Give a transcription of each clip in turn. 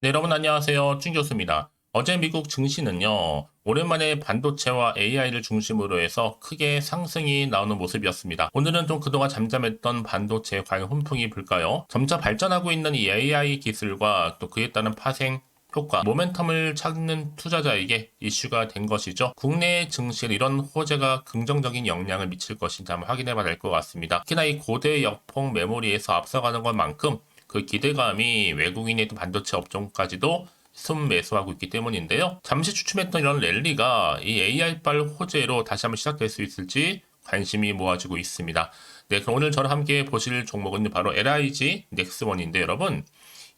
네, 여러분 안녕하세요. 준 교수입니다. 어제 미국 증시는요, 오랜만에 반도체와 AI를 중심으로 해서 크게 상승이 나오는 모습이었습니다. 오늘은 좀 그동안 잠잠했던 반도체 과연 훈풍이 불까요? 점차 발전하고 있는 이 AI 기술과 또 그에 따른 파생 효과, 모멘텀을 찾는 투자자에게 이슈가 된 것이죠. 국내 증시에 이런 호재가 긍정적인 영향을 미칠 것인지 한번 확인해 봐야 될 것 같습니다. 특히나 이 고대 역폭 메모리에서 앞서가는 것만큼 그 기대감이 외국인의 반도체 업종까지도 순매수하고 있기 때문인데요. 잠시 주춤했던 이런 랠리가 이 AI발 호재로 다시 한번 시작될 수 있을지 관심이 모아지고 있습니다. 네, 그럼 오늘 저랑 함께 보실 종목은 바로 LIG 넥스원인데 여러분,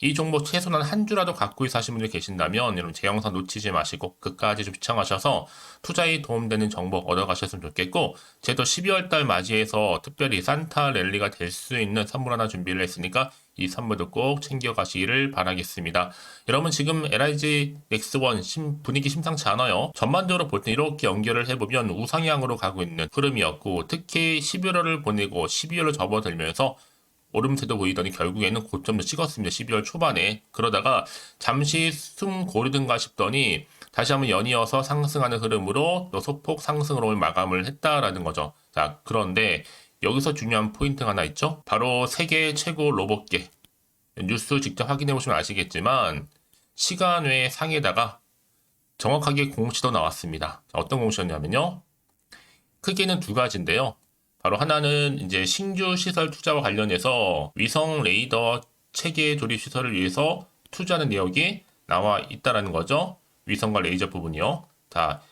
이 종목 최소한 한 주라도 갖고 있어 하시는 분들 계신다면 여러분 제 영상 놓치지 마시고 끝까지 좀 시청하셔서 투자에 도움되는 정보 얻어가셨으면 좋겠고, 제도 12월 달 맞이해서 특별히 산타 랠리가 될 수 있는 선물 하나 준비를 했으니까 이 선물도 꼭 챙겨가시기를 바라겠습니다. 여러분 지금 LIG 넥스원 분위기 심상치 않아요. 전반적으로 볼 때 이렇게 연결을 해보면 우상향으로 가고 있는 흐름이었고, 특히 11월을 보내고 12월로 접어들면서 오름세도 보이더니 결국에는 고점도 찍었습니다. 12월 초반에. 그러다가 잠시 숨 고르든가 싶더니 다시 한번 연이어서 상승하는 흐름으로 또 소폭 상승으로 오늘 마감을 했다라는 거죠. 자, 그런데 여기서 중요한 포인트가 하나 있죠. 바로 세계 최고 로봇계. 뉴스 직접 확인해 보시면 아시겠지만 시간 외 상에다가 정확하게 공시도 나왔습니다. 자, 어떤 공시였냐면요. 크게는 두 가지인데요. 바로 하나는 이제 신규 시설 투자와 관련해서 위성 레이더 체계 조립 시설을 위해서 투자하는 내역이 나와 있다라는 거죠. 위성과 레이저 부분이요. 자,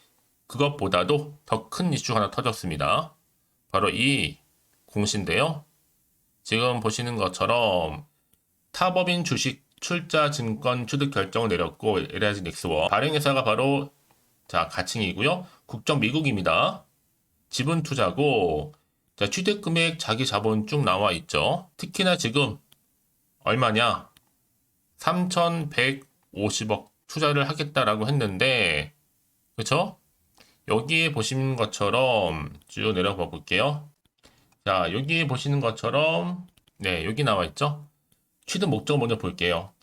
그것보다도 더 큰 이슈 하나 터졌습니다. 바로 이 공시인데요. 지금 보시는 것처럼 타법인 주식 출자 증권 취득 결정을 내렸고, LIG 넥스원 발행회사가 바로 자 가칭이고요. 국적 미국입니다. 지분 투자고, 자, 취득 금액 자기 자본 쭉 나와 있죠. 특히나 지금 얼마냐? 3,150억 투자를 하겠다라고 했는데, 그쵸? 여기에 보시는 것처럼 쭉 내려가 볼게요. 자, 여기 보시는 것처럼, 네, 여기 나와 있죠? 취득 목적 먼저 볼게요.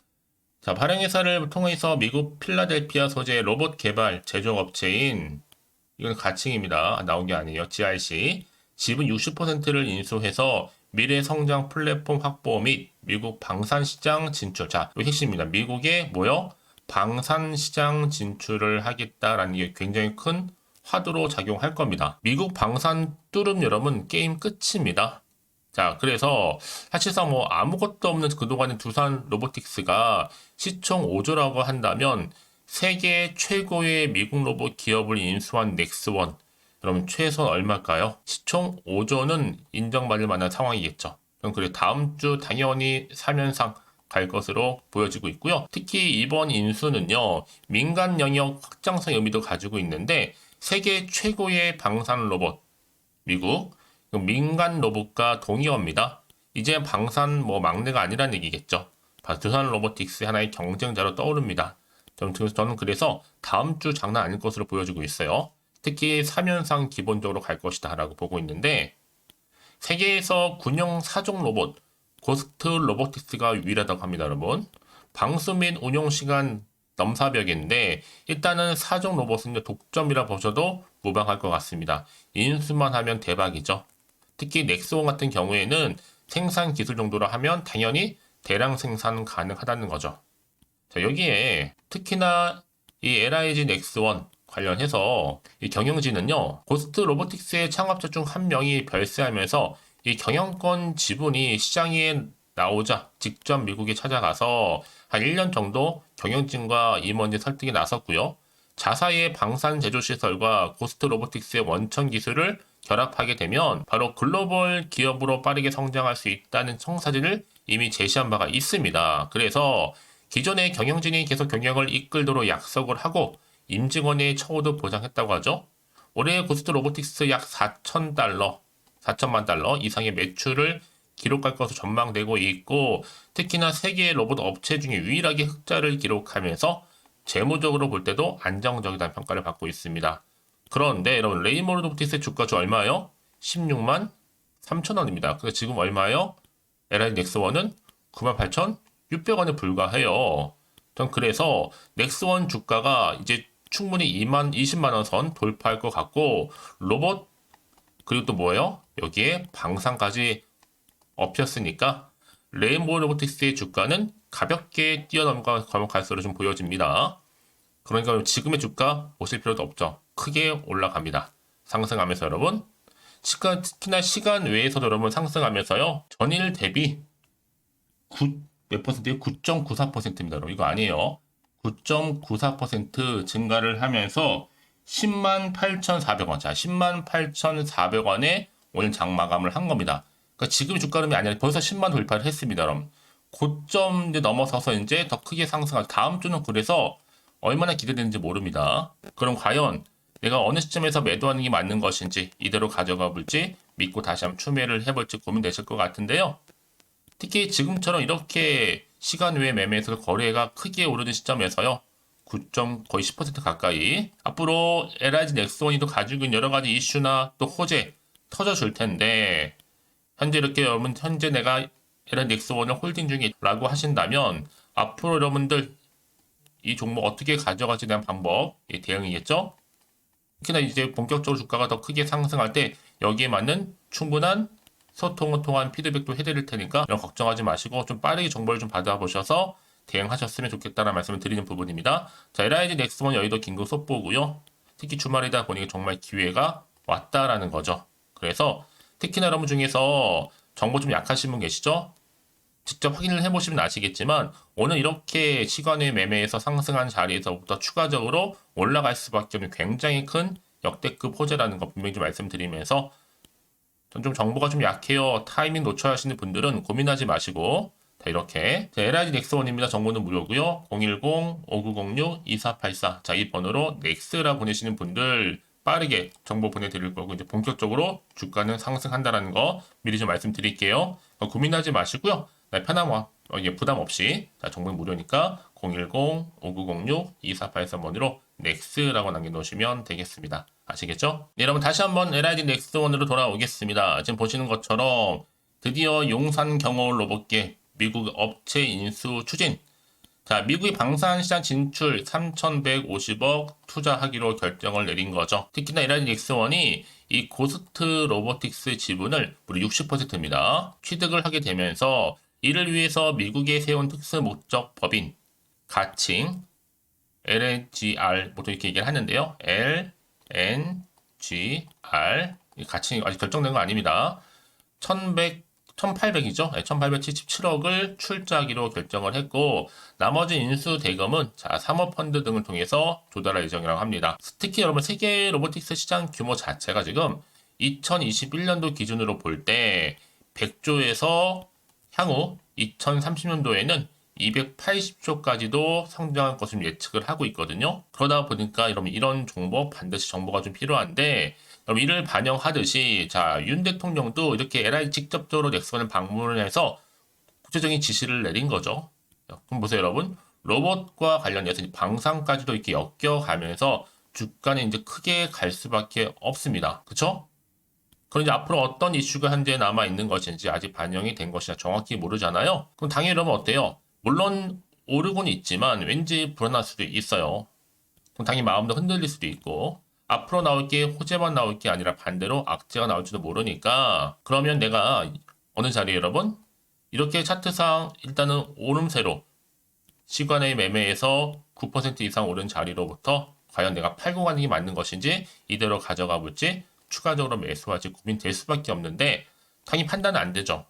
자, 발행회사를 통해서 미국 필라델피아 소재 로봇 개발 제조업 업체인, 이건 가칭입니다. 나온 게 아니에요. GRC. 지분 60%를 인수해서 미래 성장 플랫폼 확보 및 미국 방산시장 진출. 자, 이 핵심입니다. 미국의 뭐요? 방산시장 진출을 하겠다라는 게 굉장히 큰 화두로 작용할 겁니다. 미국 방산 뚫음 여러분 게임 끝입니다. 자, 그래서 사실상 뭐 아무것도 없는 그동안의 두산 로보틱스가 시총 5조라고 한다면 세계 최고의 미국 로봇 기업을 인수한 넥스원. 그럼 최소 얼마일까요? 시총 5조는 인정받을 만한 상황이겠죠. 그럼 그리고 다음 주 당연히 3연상 갈 것으로 보여지고 있고요. 특히 이번 인수는요, 민간 영역 확장성 의미도 가지고 있는데 세계 최고의 방산 로봇, 미국, 민간 로봇과 동의어입니다. 이제 방산 뭐 막내가 아니란 얘기겠죠. 두산 로보틱스의 하나의 경쟁자로 떠오릅니다. 저는 그래서 다음 주 장난 아닐 것으로 보여지고 있어요. 특히 3연상 기본적으로 갈 것이다 라고 보고 있는데, 세계에서 군용 사종 로봇, 고스트 로보틱스가 유일하다고 합니다, 여러분. 방수 및 운용 시간 넘사벽인데, 일단은 사종 로봇은 독점이라 보셔도 무방할 것 같습니다. 인수만 하면 대박이죠. 특히 넥스원 같은 경우에는 생산 기술 정도로 하면 당연히 대량 생산 가능하다는 거죠. 자, 여기에 특히나 이 LIG 넥스원 관련해서 이 경영진은요, 고스트 로보틱스의 창업자 중 한 명이 별세하면서 이 경영권 지분이 시장에 나오자 직접 미국에 찾아가서 한 1년 정도 경영진과 임원진 설득에 나섰고요. 자사의 방산 제조 시설과 고스트 로보틱스의 원천 기술을 결합하게 되면 바로 글로벌 기업으로 빠르게 성장할 수 있다는 청사진을 이미 제시한 바가 있습니다. 그래서 기존의 경영진이 계속 경영을 이끌도록 약속을 하고 임직원의 처우도 보장했다고 하죠. 올해 고스트 로보틱스 약 4천만 달러 이상의 매출을 기록할 것으로 전망되고 있고, 특히나 세계 로봇 업체 중에 유일하게 흑자를 기록하면서 재무적으로 볼 때도 안정적이라는 평가를 받고 있습니다. 그런데 여러분 레인보우 로보틱스의 주가주 얼마요? 16만 3천 원입니다. 그래서 지금 얼마요? LI 넥스원은 98,600원에 불과해요. 전 그래서 넥스원 주가가 이제 충분히 20만 원 선 돌파할 것 같고, 로봇 그리고 또 뭐예요? 여기에 방산까지 엎였으니까 레인보우 로보틱스의 주가는 가볍게 뛰어넘어가 것으로 좀 보여집니다. 그러니까 지금의 주가 보실 필요도 없죠. 크게 올라갑니다. 상승하면서 여러분, 특히나 시간 외에서도 여러분 상승하면서요. 전일 대비 몇 퍼센트요? 9.94%입니다. 여러분. 이거 아니에요. 9.94% 증가를 하면서 10만 8,400원. 자, 10만 8,400원에 오늘 장마감을 한 겁니다. 그러니까 지금 주가 흐름이 아니라 벌써 10만 돌파를 했습니다. 여러분. 고점 이제 넘어서서 이제 더 크게 상승할 다음 주는 그래서 얼마나 기대되는지 모릅니다. 그럼 과연 내가 어느 시점에서 매도하는 게 맞는 것인지 이대로 가져가 볼지 믿고 다시 한번 추매를 해볼지 고민되실 것 같은데요. 특히 지금처럼 이렇게 시간 외에 매매에서 거래가 크게 오르는 시점에서요. 9점 거의 10% 가까이 앞으로 LIG 넥스원이 또 가지고 있는 여러 가지 이슈나 또 호재 터져줄 텐데 현재 이렇게 여러분 현재 내가 LIG 넥스원을 홀딩 중이라고 하신다면 앞으로 여러분들 이 종목 어떻게 가져갈지에 대한 방법 대응이겠죠. 특히나 이제 본격적으로 주가가 더 크게 상승할 때 여기에 맞는 충분한 소통을 통한 피드백도 해드릴 테니까 이런 걱정하지 마시고 좀 빠르게 정보를 좀 받아보셔서 대응하셨으면 좋겠다는 말씀을 드리는 부분입니다. 자, LIG 넥스원 여의도 긴급 속보고요. 특히 주말이다 보니 정말 기회가 왔다라는 거죠. 그래서 특히나 여러분 중에서 정보 좀 약하신 분 계시죠? 직접 확인을 해보시면 아시겠지만 오늘 이렇게 시간의 매매에서 상승한 자리에서부터 추가적으로 올라갈 수밖에 없는 굉장히 큰 역대급 호재라는 거 분명히 좀 말씀드리면서 전 좀 정보가 좀 약해요. 타이밍 놓쳐야 하시는 분들은 고민하지 마시고 자, 이렇게 LIG 넥스원입니다. 정보는 무료고요. 010-5906-2484 자, 이 번호로 넥스라 보내시는 분들 빠르게 정보 보내드릴 거고 이제 본격적으로 주가는 상승한다는 거 미리 좀 말씀드릴게요. 고민하지 마시고요. 편한 부담 없이 자, 정보는 무료니까 010-5906-2483번으로 넥스라고 남겨놓으시면 되겠습니다. 아시겠죠? 네, 여러분 다시 한번 LIG 넥스원으로 돌아오겠습니다. 지금 보시는 것처럼 드디어 용산 경호 로봇계 미국 업체 인수 추진. 자, 미국이 방산시장 진출 3,150억 투자하기로 결정을 내린 거죠. 특히나 LIG 넥스원이 이 고스트 로보틱스 지분을 무려 60%입니다. 취득을 하게 되면서 이를 위해서 미국에 세운 특수 목적 법인 가칭 LNGR 보통 이렇게 얘기를 하는데요. LNGR 가칭이 아직 결정된 거 아닙니다. 1,800이죠. 1,877억을 출자하기로 결정을 했고 나머지 인수 대금은 자, 사모펀드 등을 통해서 조달할 예정이라고 합니다. 특히 여러분 세계 로보틱스 시장 규모 자체가 지금 2021년도 기준으로 볼 때 100조에서 향후 2030년도에는 280조까지도 성장할 것을 예측을 하고 있거든요. 그러다 보니까 여러분 이런 정보 반드시 정보가 좀 필요한데 그럼 이를 반영하듯이 자, 윤 대통령도 이렇게 LIG 직접적으로 넥스원을 방문을 해서 구체적인 지시를 내린 거죠. 그럼 보세요, 여러분. 로봇과 관련해서 방산까지도 이렇게 엮여가면서 주가는 이제 크게 갈 수밖에 없습니다. 그쵸? 그럼 이제 앞으로 어떤 이슈가 현재 남아 있는 것인지 아직 반영이 된 것이냐 정확히 모르잖아요. 그럼 당연히 그러면 어때요? 물론 오르고는 있지만 왠지 불안할 수도 있어요. 그럼 당연히 마음도 흔들릴 수도 있고 앞으로 나올 게 호재만 나올 게 아니라 반대로 악재가 나올지도 모르니까 그러면 내가 어느 자리에 여러분 이렇게 차트상 일단은 오름세로 시간의 매매에서 9% 이상 오른 자리로부터 과연 내가 팔고 가는 게 맞는 것인지 이대로 가져가 볼지 추가적으로 매수할지 고민될 수밖에 없는데 당연히 판단은 안 되죠.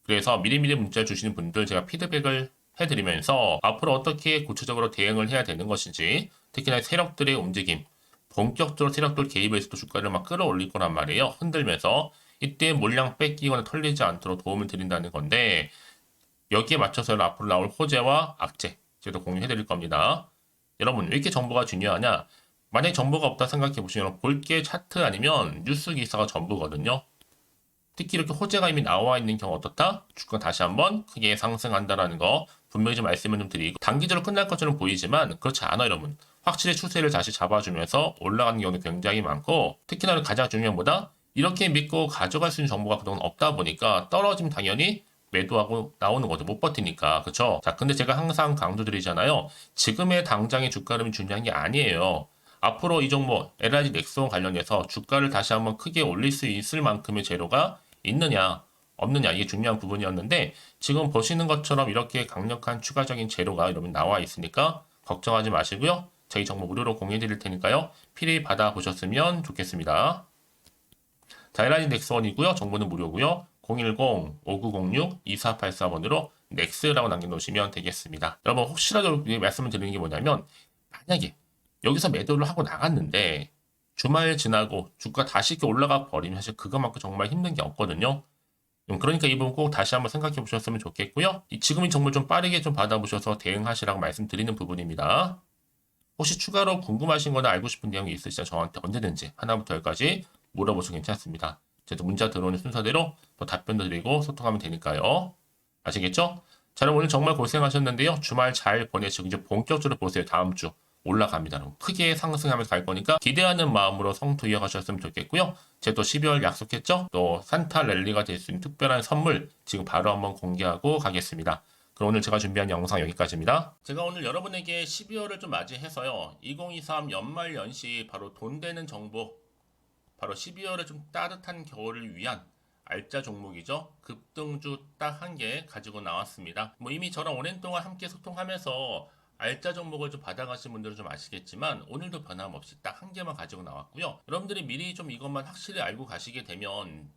그래서 미리미리 문자 주시는 분들 제가 피드백을 해드리면서 앞으로 어떻게 구체적으로 대응을 해야 되는 것인지 특히나 세력들의 움직임 본격적으로 세력들 개입해서도 주가를 막 끌어올릴 거란 말이에요. 흔들면서 이때 물량 뺏기거나 털리지 않도록 도움을 드린다는 건데 여기에 맞춰서 앞으로 나올 호재와 악재 제가 공유해 드릴 겁니다. 여러분 왜 이렇게 정보가 중요하냐? 만약에 정보가 없다 생각해 보시면 볼 게 차트 아니면 뉴스 기사가 전부거든요. 특히 이렇게 호재가 이미 나와 있는 경우 어떻다? 주가 다시 한번 크게 상승한다라는 거 분명히 좀 말씀을 좀 드리고 단기적으로 끝날 것처럼 보이지만 그렇지 않아요, 여러분. 확실히 추세를 다시 잡아주면서 올라가는 경우도 굉장히 많고 특히나 가장 중요한 것보다 이렇게 믿고 가져갈 수 있는 정보가 그동안 없다 보니까 떨어지면 당연히 매도하고 나오는 거죠. 못 버티니까. 그쵸? 자, 근데 제가 항상 강조드리잖아요. 지금의 당장의 주가 흐름이 중요한 게 아니에요. 앞으로 이 종목 LIG 넥슨 관련해서 주가를 다시 한번 크게 올릴 수 있을 만큼의 재료가 있느냐 없느냐 이게 중요한 부분이었는데 지금 보시는 것처럼 이렇게 강력한 추가적인 재료가 여러분 나와 있으니까 걱정하지 마시고요. 저희 정보 무료로 공유해 드릴 테니까요. 필히 받아보셨으면 좋겠습니다. 자, LIG 넥슨이고요. 정보는 무료고요. 010-5906-2484번으로 넥스라고 남겨놓으시면 되겠습니다. 여러분 혹시라도 말씀을 드리는 게 뭐냐면 만약에 여기서 매도를 하고 나갔는데 주말 지나고 주가 다시 이렇게 올라가 버리면 사실 그것만큼 정말 힘든 게 없거든요. 그러니까 이 부분 꼭 다시 한번 생각해 보셨으면 좋겠고요. 지금 이 정보 좀 빠르게 좀 받아보셔서 대응하시라고 말씀드리는 부분입니다. 혹시 추가로 궁금하신 거나 알고 싶은 내용이 있으시면 저한테 언제든지 하나부터 열까지 물어보셔도 괜찮습니다. 제가 문자 들어오는 순서대로 또 답변도 드리고 소통하면 되니까요. 아시겠죠? 자, 여러분 오늘 정말 고생하셨는데요. 주말 잘 보내시고 이제 본격적으로 보세요. 다음 주 올라갑니다. 여러분. 크게 상승하면서 갈 거니까 기대하는 마음으로 성투 이어가셨으면 좋겠고요. 제가 또 12월 약속했죠? 또 산타 랠리가 될 수 있는 특별한 선물 지금 바로 한번 공개하고 가겠습니다. 그럼 오늘 제가 준비한 영상 여기까지입니다. 제가 오늘 여러분에게 12월을 좀 맞이해서요. 2023 연말 연시 바로 돈 되는 정보, 바로 12월에 좀 따뜻한 겨울을 위한 알짜 종목이죠. 급등주 딱 한 개 가지고 나왔습니다. 뭐 이미 저랑 오랜 동안 함께 소통하면서 알짜 종목을 좀 받아가신 분들은 좀 아시겠지만 오늘도 변함없이 딱 한 개만 가지고 나왔고요. 여러분들이 미리 좀 이것만 확실히 알고 가시게 되면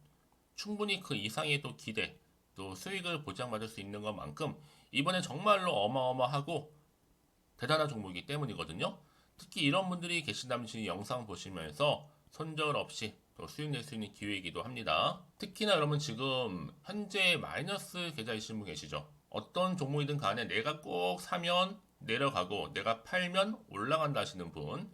충분히 그 이상의 또 기대, 또 수익을 보장받을 수 있는 것만큼 이번에 정말로 어마어마하고 대단한 종목이기 때문이거든요. 특히 이런 분들이 계신다면 지금 영상 보시면서 손절 없이 또 수익 낼 수 있는 기회이기도 합니다. 특히나 여러분 지금 현재 마이너스 계좌이신 분 계시죠? 어떤 종목이든 간에 내가 꼭 사면 내려가고 내가 팔면 올라간다 하시는 분,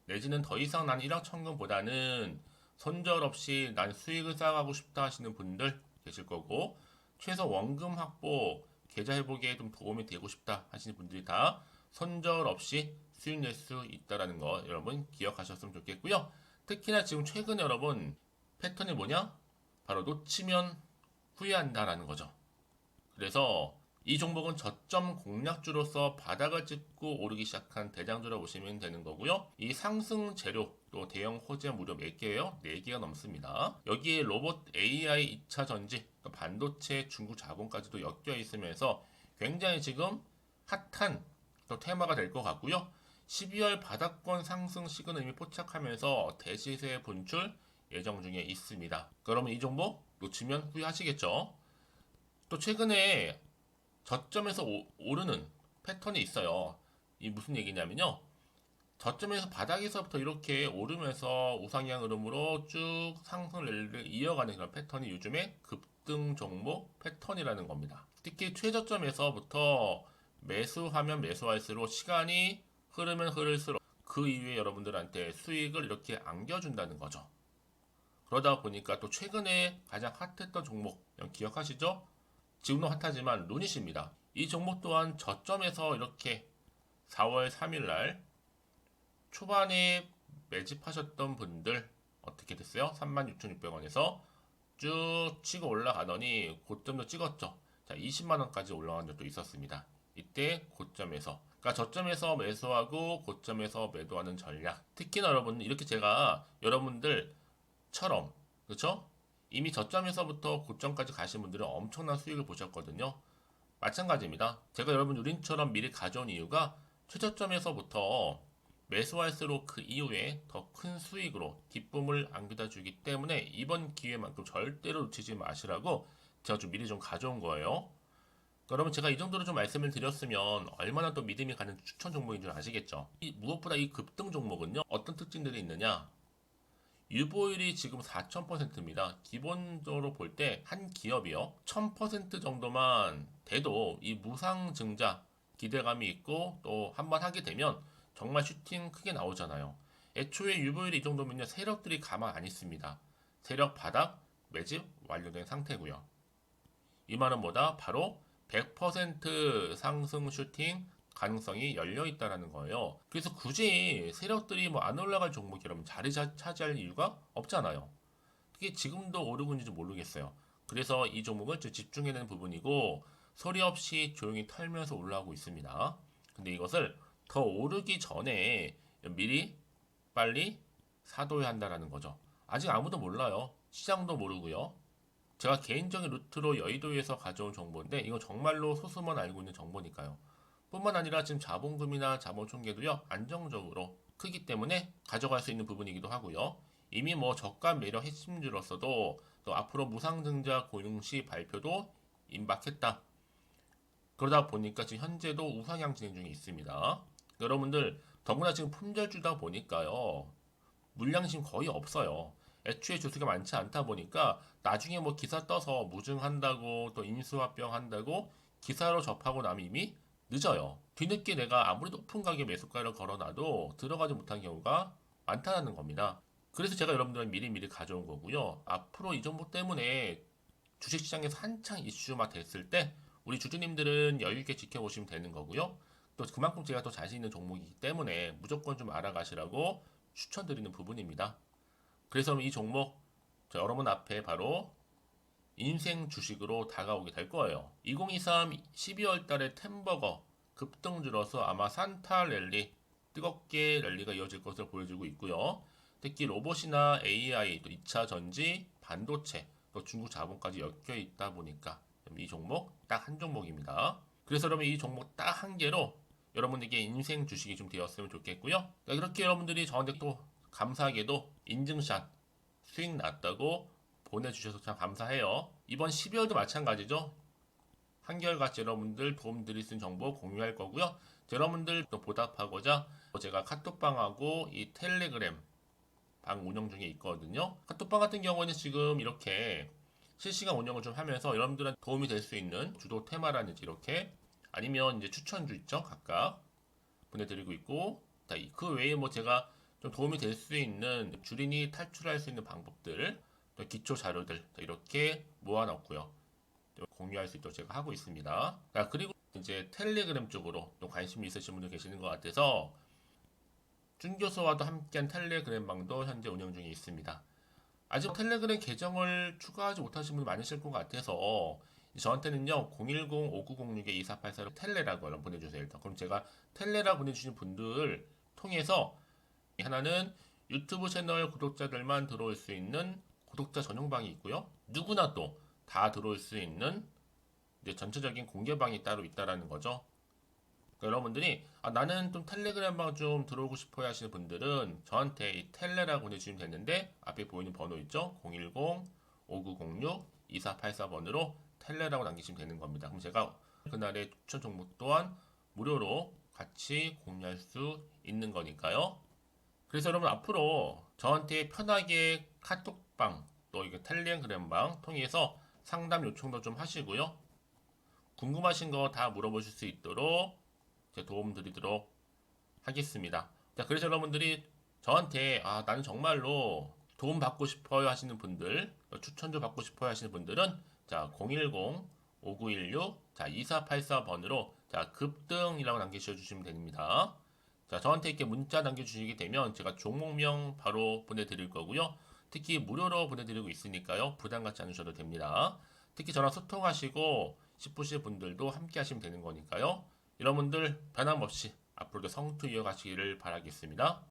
내지는 더 이상 난 일확천금보다는 손절 없이 난 수익을 쌓아가고 싶다 하시는 분들 계실 거고, 최소 원금 확보, 계좌 회복에 좀 도움이 되고 싶다 하시는 분들이 다 손절 없이 수익 낼 수 있다라는 거 여러분 기억하셨으면 좋겠고요. 특히나 지금 최근에 여러분 패턴이 뭐냐? 바로 놓치면 후회한다라는 거죠. 그래서 이 종목은 저점 공략주로서 바닥을 찍고 오르기 시작한 대장주라고 보시면 되는 거고요. 이 상승 재료 또 대형 호재 무려 몇 개예요? 4개가 넘습니다. 여기에 로봇 AI 2차 전지, 반도체 중국 자본까지도 엮여 있으면서 굉장히 지금 핫한 또 테마가 될 것 같고요. 12월 바닥권 상승 시그널 이미 포착하면서 대시세 분출 예정 중에 있습니다. 그러면 이 종목 놓치면 후회하시겠죠? 또 최근에 저점에서 오르는 패턴이 있어요. 이 무슨 얘기냐면요. 저점에서 바닥에서부터 이렇게 오르면서 우상향 흐름으로 쭉 상승 랠리를 이어가는 그런 패턴이 요즘에 급등 종목 패턴이라는 겁니다. 특히 최저점에서부터 매수하면 매수할수록 시간이 흐르면 흐를수록 그 이후에 여러분들한테 수익을 이렇게 안겨준다는 거죠. 그러다 보니까 또 최근에 가장 핫했던 종목 기억하시죠? 지금도 핫하지만 루닛입니다. 이 종목 또한 저점에서 이렇게 4월 3일 날 초반에 매집하셨던 분들 어떻게 됐어요? 36,600원에서 쭉 치고 올라가더니 고점도 찍었죠. 자, 20만 원까지 올라간 적도 있었습니다. 이때 고점에서 그러니까 저점에서 매수하고 고점에서 매도하는 전략. 특히나 여러분 이렇게 제가 여러분들처럼 그렇죠? 이미 저점에서부터 고점까지 가신 분들은 엄청난 수익을 보셨거든요. 마찬가지입니다. 제가 여러분 우린처럼 미리 가져온 이유가 최저점에서부터 매수할수록 그 이후에 더 큰 수익으로 기쁨을 안겨다 주기 때문에 이번 기회만큼 절대로 놓치지 마시라고 제가 좀 미리 좀 가져온 거예요. 그러면 제가 이 정도로 좀 말씀을 드렸으면 얼마나 또 믿음이 가는 추천 종목인 줄 아시겠죠? 무엇보다 이 급등 종목은요, 어떤 특징들이 있느냐? 유보율이 지금 4000%입니다. 기본적으로 볼 때 한 기업이요. 1000% 정도만 돼도 이 무상증자 기대감이 있고 또 한번 하게 되면 정말 슈팅 크게 나오잖아요. 애초에 유보율이 이 정도면요. 세력들이 가만 안 있습니다. 세력 바닥 매집 완료된 상태고요. 이 말은 뭐다? 바로 100% 상승 슈팅 가능성이 열려 있다라는 거예요. 그래서 굳이 세력들이 뭐 안 올라갈 종목이라면 자리 차지할 이유가 없잖아요. 그게 지금도 오르고 있는지 모르겠어요. 그래서 이 종목을 좀 집중해야 되는 부분이고 소리 없이 조용히 털면서 올라오고 있습니다. 근데 이것을 더 오르기 전에 미리 빨리 사둬야 한다라는 거죠. 아직 아무도 몰라요. 시장도 모르고요. 제가 개인적인 루트로 여의도에서 가져온 정보인데 이거 정말로 소수만 알고 있는 정보니까요. 뿐만 아니라 지금 자본금이나 자본총계도요 안정적으로 크기 때문에 가져갈 수 있는 부분이기도 하고요. 이미 뭐 저가 매력 핵심주로서도 또 앞으로 무상증자 고용시 발표도 임박했다. 그러다 보니까 지금 현재도 우상향 진행 중에 있습니다. 여러분들 더구나 지금 품절주다 보니까요. 물량이 지금 거의 없어요. 애초에 주수가 많지 않다 보니까 나중에 뭐 기사 떠서 무증한다고 또 인수합병 한다고 기사로 접하고 나면 이미 늦어요. 뒤늦게 내가 아무리 높은 가격 매수가를 걸어놔도 들어가지 못한 경우가 많다는 겁니다. 그래서 제가 여러분들은 미리미리 가져온 거고요. 앞으로 이 정보 때문에 주식시장에서 한창 이슈가 됐을 때 우리 주주님들은 여유있게 지켜보시면 되는 거고요. 또 그만큼 제가 또 자신 있는 종목이기 때문에 무조건 좀 알아가시라고 추천드리는 부분입니다. 그래서 이 종목 여러분 앞에 바로 인생 주식으로 다가오게 될 거예요. 2023 12월 달에 템버거 급등주로서 아마 산타 랠리 뜨겁게 랠리가 이어질 것으로 보여지고 있고요. 특히 로봇이나 AI, 또 2차 전지, 반도체, 또 중국 자본까지 엮여 있다 보니까 이 종목 딱 한 종목입니다. 그래서 여러분 이 종목 딱 한 개로 여러분에게 인생 주식이 좀 되었으면 좋겠고요. 그렇게 여러분들이 저한테 또 감사하게도 인증샷 수익 났다고 보내주셔서 참 감사해요. 이번 12월도 마찬가지죠. 한결같이 여러분들 도움 드릴 수 있는 정보 공유할 거고요. 여러분들 또 보답하고자 제가 카톡방하고 이 텔레그램 방 운영 중에 있거든요. 카톡방 같은 경우는 지금 이렇게 실시간 운영을 좀 하면서 여러분들한테 도움이 될 수 있는 주도 테마라든지 이렇게 아니면 이제 추천주 있죠. 각각 보내드리고 있고 그 외에 뭐 제가 좀 도움이 될 수 있는 주린이 탈출할 수 있는 방법들 또 기초 자료들 이렇게 모아놨고요. 공유할 수 있도록 제가 하고 있습니다. 그리고 이제 텔레그램 쪽으로 또 관심이 있으신 분들 계시는 것 같아서 준교수와도 함께한 텔레그램 방도 현재 운영 중에 있습니다. 아직 텔레그램 계정을 추가하지 못하신 분 많으실 것 같아서 저한테는요 010-5906-2484로 텔레라고 보내주세요. 일단 그럼 제가 텔레라 보내주신 분들 통해서 하나는 유튜브 채널 구독자들만 들어올 수 있는 구독자 전용방이 있고요. 누구나 또 다 들어올 수 있는 이제 전체적인 공개방이 따로 있다라는 거죠. 그러니까 여러분들이 나는 좀 텔레그램 방 좀 들어오고 싶어요 하시는 분들은 저한테 이 텔레라고 보내주시면 되는데 앞에 보이는 번호 있죠? 010-5906-2484번으로 텔레라고 남기시면 되는 겁니다. 그럼 제가 그날의 추천 종목 또한 무료로 같이 공유할 수 있는 거니까요. 그래서 여러분 앞으로 저한테 편하게 카톡방 또 이거 텔레그램방 통해서 상담 요청도 좀 하시고요. 궁금하신 거 다 물어보실 수 있도록 제가 도움 드리도록 하겠습니다. 자, 그래서 여러분들이 저한테 나는 정말로 도움 받고 싶어요 하시는 분들, 추천도 받고 싶어요 하시는 분들은 자, 010-5916 자, 2484번으로 자, 급등이라고 남기셔 주시면 됩니다. 자, 저한테 이렇게 문자 남겨주시게 되면 제가 종목명 바로 보내드릴 거고요. 특히 무료로 보내드리고 있으니까요. 부담 갖지 않으셔도 됩니다. 특히 저랑 소통하시고 싶으신 분들도 함께 하시면 되는 거니까요. 여러분들 변함없이 앞으로도 성투 이어가시기를 바라겠습니다.